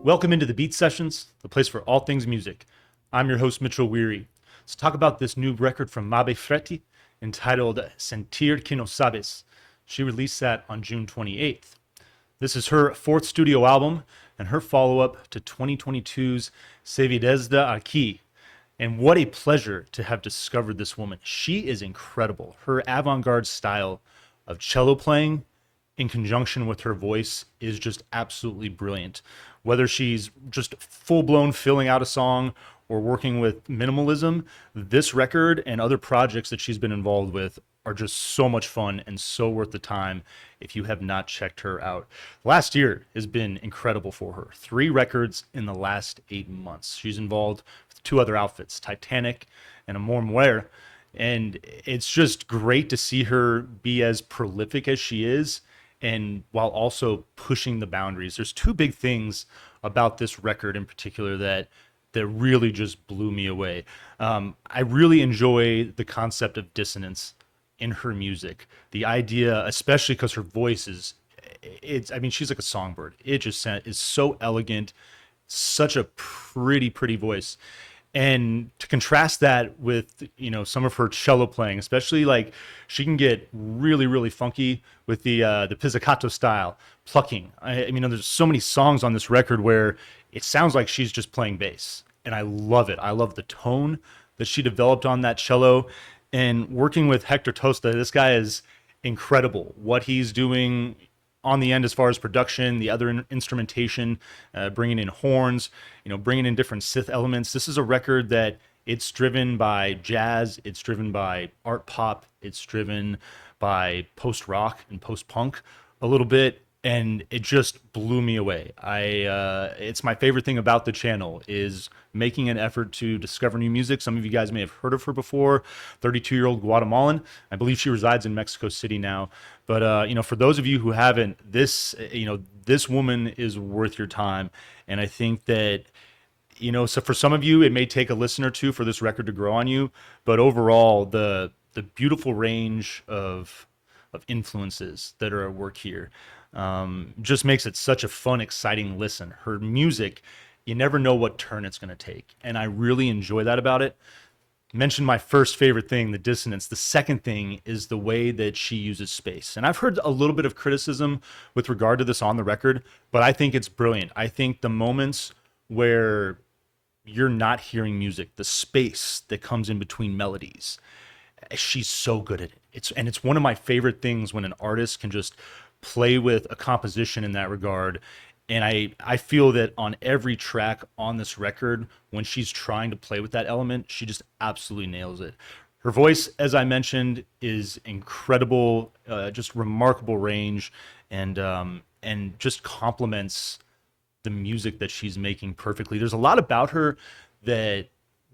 Welcome into the Beat Sessions, the place for all things music. I'm your host, Mitchell Weary. Let's talk about this new record from Mabe Fretti entitled Sentir que no Sabes. She released that on June 28th. This is her fourth studio album and her follow-up to 2022's Se vi desde aquí. And what a pleasure to have discovered this woman. She is incredible. Her avant-garde style of cello playing in conjunction with her voice is just absolutely brilliant. Whether she's just full-blown filling out a song or working with minimalism, this record and other projects that she's been involved with are just so much fun and so worth the time if you have not checked her out. Last year has been incredible for her. 3 records in the last 8 months. She's involved with 2 other outfits, Titanic and Amor Muere. And it's just great to see her be as prolific as she is, and while also pushing the boundaries. There's 2 big things about this record in particular that really just blew me away. I really enjoy the concept of dissonance in her music. The idea, especially because her voice she's like a songbird. It just is so elegant, such a pretty voice. And to contrast that with, some of her cello playing, especially like she can get really funky with the pizzicato style, plucking. I mean, there's so many songs on this record where it sounds like she's just playing bass. And I love it. I love the tone that she developed on that cello. And working with Hector Tosta, this guy is incredible. What he's doing on the end as far as production, the other instrumentation, bringing in horns, bringing in different synth elements. This is a record that it's driven by jazz, it's driven by art pop, it's driven by post-rock and post-punk a little bit, and it just blew me away. It's my favorite thing about the channel is making an effort to discover new music. Some of you guys may have heard of her before, 32-year-old Guatemalan. I believe she resides in Mexico City now. But, for those of you who haven't, this woman is worth your time. And I think that, so for some of you, it may take a listen or two for this record to grow on you. But overall, the beautiful range of influences that are at work here just makes it such a fun, exciting listen. Her music, you never know what turn it's going to take. And I really enjoy that about it. Mentioned my first favorite thing, the dissonance. The second thing is the way that she uses space. And I've heard a little bit of criticism with regard to this on the record, but I think it's brilliant. I think the moments where you're not hearing music, the space that comes in between melodies, she's so good at it. It's one of my favorite things when an artist can just play with a composition in that regard. And I feel that on every track on this record, when she's trying to play with that element, she just absolutely nails it. Her voice, as I mentioned, is incredible, just remarkable range, and just complements the music that she's making perfectly. There's a lot about her that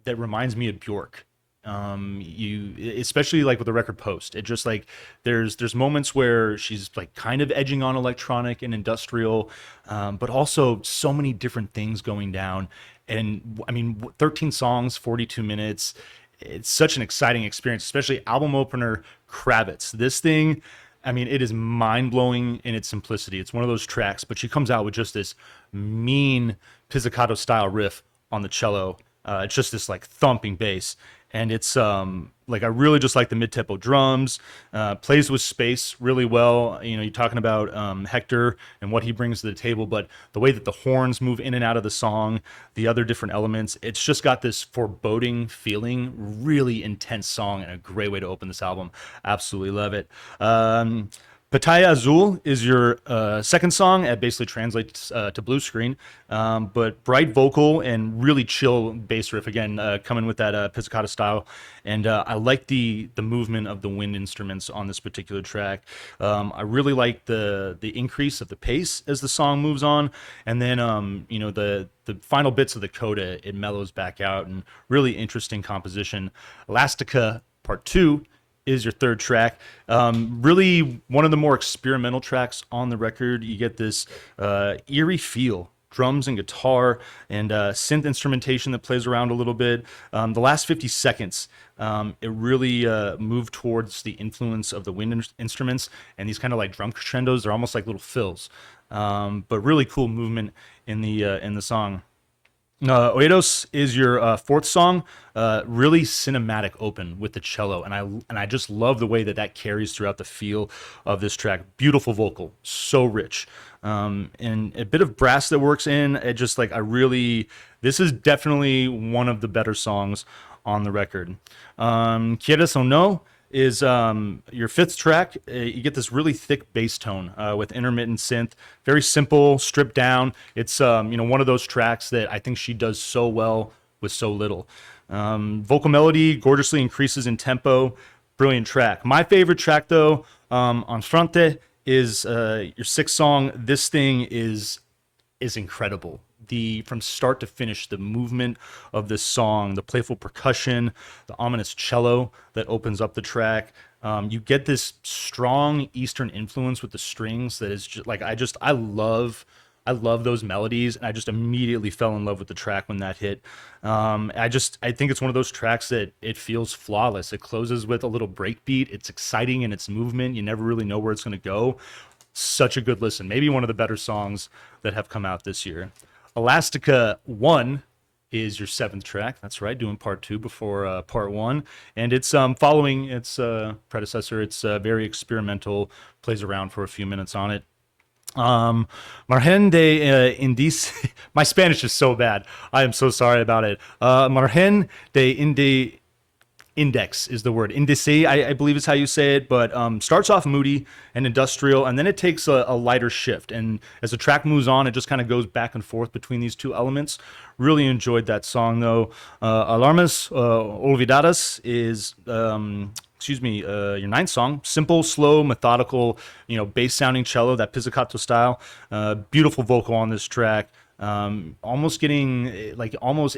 reminds me of Bjork. Especially like with the record Post, it just like there's moments where she's like kind of edging on electronic and industrial, but also so many different things going down. And I mean, 13 songs, 42 minutes. It's such an exciting experience, especially album opener Kravitz. This thing, I mean, it is mind-blowing in its simplicity. It's one of those tracks, but she comes out with just this mean pizzicato style riff on the cello. It's just this like thumping bass. And it's like I really just like the mid-tempo drums, plays with space really well. You're talking about Hector and what he brings to the table, but the way that the horns move in and out of the song, the other different elements, it's just got this foreboding feeling, really intense song, and a great way to open this album. Absolutely love it. Pantalla Azul is your second song. It basically translates to blue screen, but bright vocal and really chill bass riff, again, coming with that pizzicato style. And I like the movement of the wind instruments on this particular track. I really like the increase of the pace as the song moves on. And then, the final bits of the coda, it mellows back out, and really interesting composition. Elastica Part 2 is your third track. Really one of the more experimental tracks on the record. You get this eerie feel, drums and guitar and synth instrumentation that plays around a little bit. The last 50 seconds, it really moved towards the influence of the wind instruments and these kind of like drum crescendos. They're almost like little fills. but really cool movement in the song. Oedos is your fourth song, really cinematic open with the cello, and I just love the way that that carries throughout the feel of this track. Beautiful vocal, so rich, and a bit of brass that works in. It just like I really, this is definitely one of the better songs on the record. Quieres o no is your fifth track. You get this really thick bass tone with intermittent synth. Very simple, stripped down. It's one of those tracks that I think she does so well with so little. Vocal melody gorgeously increases in tempo. Brilliant track. My favorite track though, on Fronte, is your sixth song. This thing is incredible. From start to finish, the movement of this song, the playful percussion, the ominous cello that opens up the track. You get this strong Eastern influence with the strings that is just like I love those melodies, and I just immediately fell in love with the track when that hit. I think it's one of those tracks that it feels flawless. It closes with a little breakbeat. It's exciting in its movement. You never really know where it's going to go. Such a good listen. Maybe one of the better songs that have come out this year. Elastica 1 is your seventh track. That's right, doing part 2 before part 1. And it's following its predecessor. It's very experimental, plays around for a few minutes on it. Margen de Indice. My Spanish is so bad. I am so sorry about it. Margen de Index is the word. Indice, I believe is how you say it, but starts off moody and industrial, and then it takes a lighter shift. And as the track moves on, it just kind of goes back and forth between these two elements. Really enjoyed that song, though. Alarmas Olvidadas is, your ninth song. Simple, slow, methodical, bass-sounding cello, that pizzicato style. Beautiful vocal on this track. It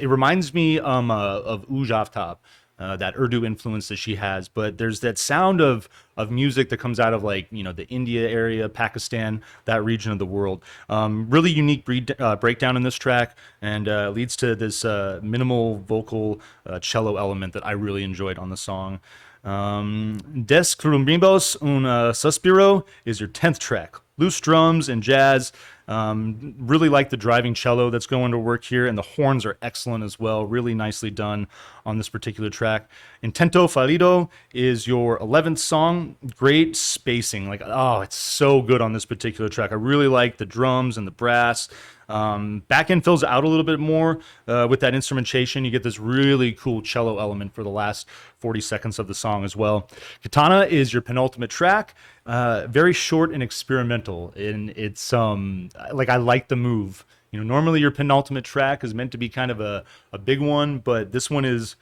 reminds me of Uj Aftab. That Urdu influence that she has, but there's that sound of music that comes out of the India area, Pakistan, that region of the world. Really unique breakdown in this track, and leads to this minimal vocal cello element that I really enjoyed on the song. Des Columbrimbos un Suspiro is your 10th track. Loose drums and jazz. Really like the driving cello that's going to work here, and the horns are excellent as well. Really nicely done on this particular track. Intento Fallido is your 11th song. Great spacing. It's so good on this particular track. I really like the drums and the brass. Back end fills out a little bit more with that instrumentation. You get this really cool cello element for the last 40 seconds of the song as well. Katana is your penultimate track. Very short and experimental, and it's I like the move. Normally your penultimate track is meant to be kind of a big one, but this one is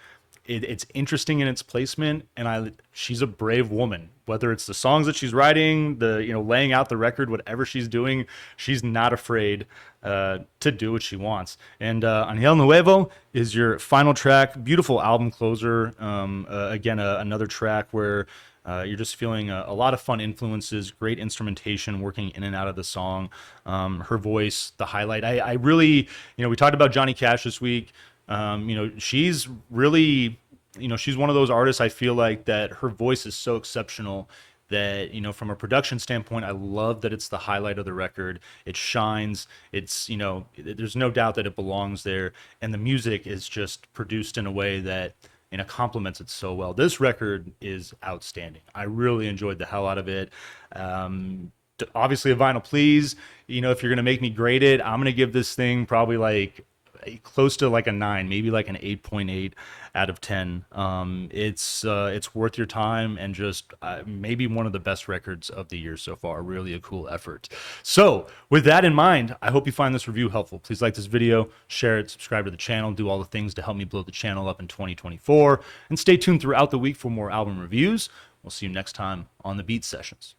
it's interesting in its placement, and she's a brave woman. Whether it's the songs that she's writing, laying out the record, whatever she's doing, she's not afraid to do what she wants. And Angel Nuevo is your final track. Beautiful album closer. Again, another track where you're just feeling a lot of fun influences, great instrumentation working in and out of the song. Her voice, the highlight. I really, we talked about Johnny Cash this week. She's really, she's one of those artists I feel like that her voice is so exceptional that, from a production standpoint, I love that it's the highlight of the record. It shines. It's, there's no doubt that it belongs there. And the music is just produced in a way that, complements it so well. This record is outstanding. I really enjoyed the hell out of it. Obviously a vinyl please. If you're going to make me grade it, I'm going to give this thing probably close to a 9, maybe an 8.8 out of 10. It's worth your time, and just maybe one of the best records of the year so far. Really a cool effort. So with that in mind, I hope you find this review helpful. Please like this video, share it, subscribe to the channel, do all the things to help me blow the channel up in 2024, and stay tuned throughout the week for more album reviews. We'll see you next time on the Beat Sessions.